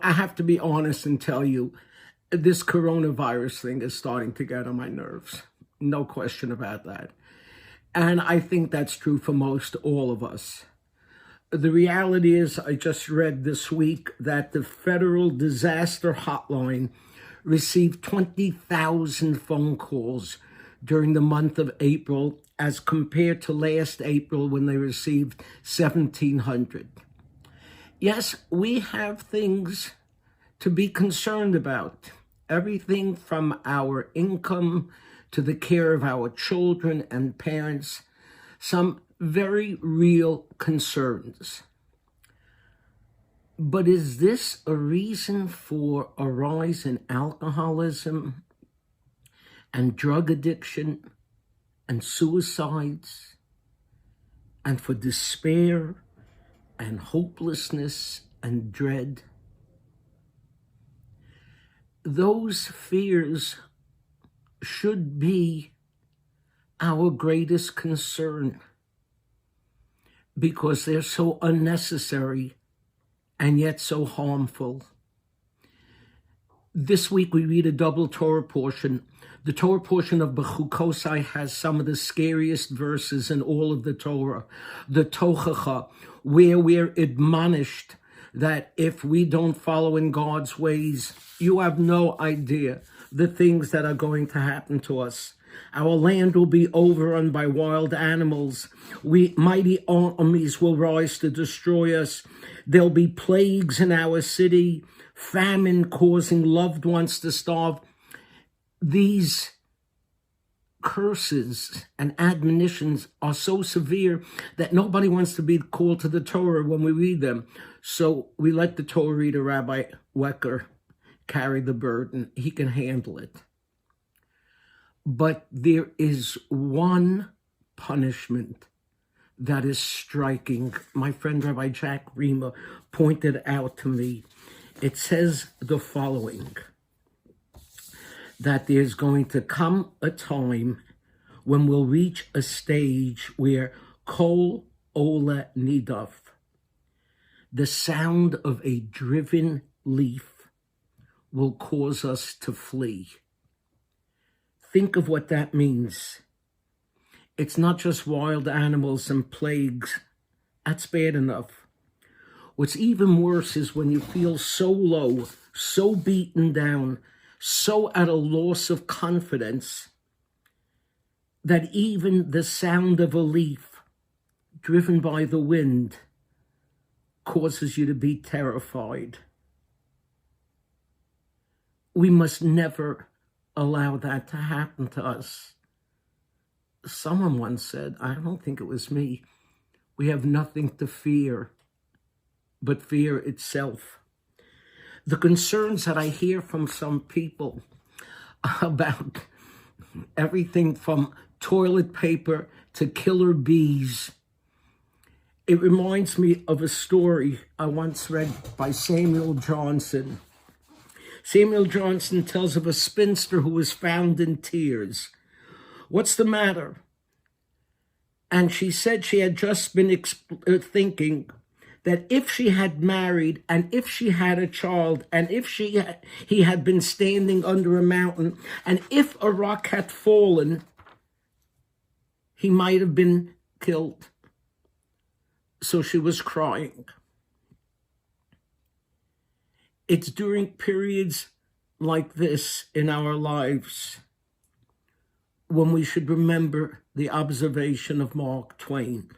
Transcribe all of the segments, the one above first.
I have to be honest and tell you, this coronavirus thing is starting to get on my nerves. No question about that. And I think that's true for most all of us. The reality is, I just read this week that the Federal Disaster Hotline received 20,000 phone calls during the month of April as compared to last April when they received 1,700. Yes, we have things to be concerned about. Everything from our income to the care of our children and parents. Some very real concerns. But is this a reason for a rise in alcoholism and drug addiction and suicides and for despair and hopelessness and dread? Those fears should be our greatest concern because they're so unnecessary and yet so harmful. This week we read a double Torah portion. The Torah portion of Behar-Buchukotai has some of the scariest verses in all of the Torah. The Tochacha, where we're admonished that if we don't follow in God's ways, you have no idea the things that are going to happen to us. Our land will be overrun by wild animals. Mighty armies will rise to destroy us. There'll be plagues in our city, famine causing loved ones to starve. These curses and admonitions are so severe that nobody wants to be called to the Torah when we read them. So we let the Torah reader, Rabbi Wecker, carry the burden. He can handle it. But there is one punishment that is striking. My friend Rabbi Jack Rima pointed out to me. It says the following, that there's going to come a time when we'll reach a stage where kol ola nidaf, the sound of a driven leaf, will cause us to flee. Think of what that means. It's not just wild animals and plagues. That's bad enough. What's even worse is when you feel so low, so beaten down, so at a loss of confidence, that even the sound of a leaf driven by the wind causes you to be terrified. We must never allow that to happen to us. Someone once said, I don't think it was me, we have nothing to fear but fear itself. The concerns that I hear from some people about everything from toilet paper to killer bees, it reminds me of a story I once read by Samuel Johnson. Samuel Johnson tells of a spinster who was found in tears. What's the matter? And she said she had just been thinking that if she had married and if she had a child and if he had been standing under a mountain and if a rock had fallen, he might have been killed. So she was crying. It's during periods like this in our lives when we should remember the observation of Mark Twain.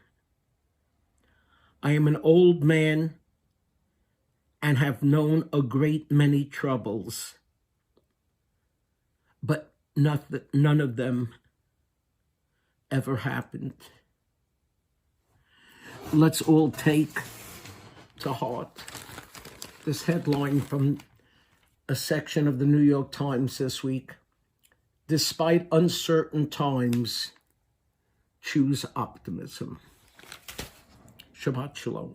I am an old man and have known a great many troubles, but none of them ever happened. Let's all take to heart this headline from a section of the New York Times this week. Despite uncertain times, choose optimism. Shabbat Shalom.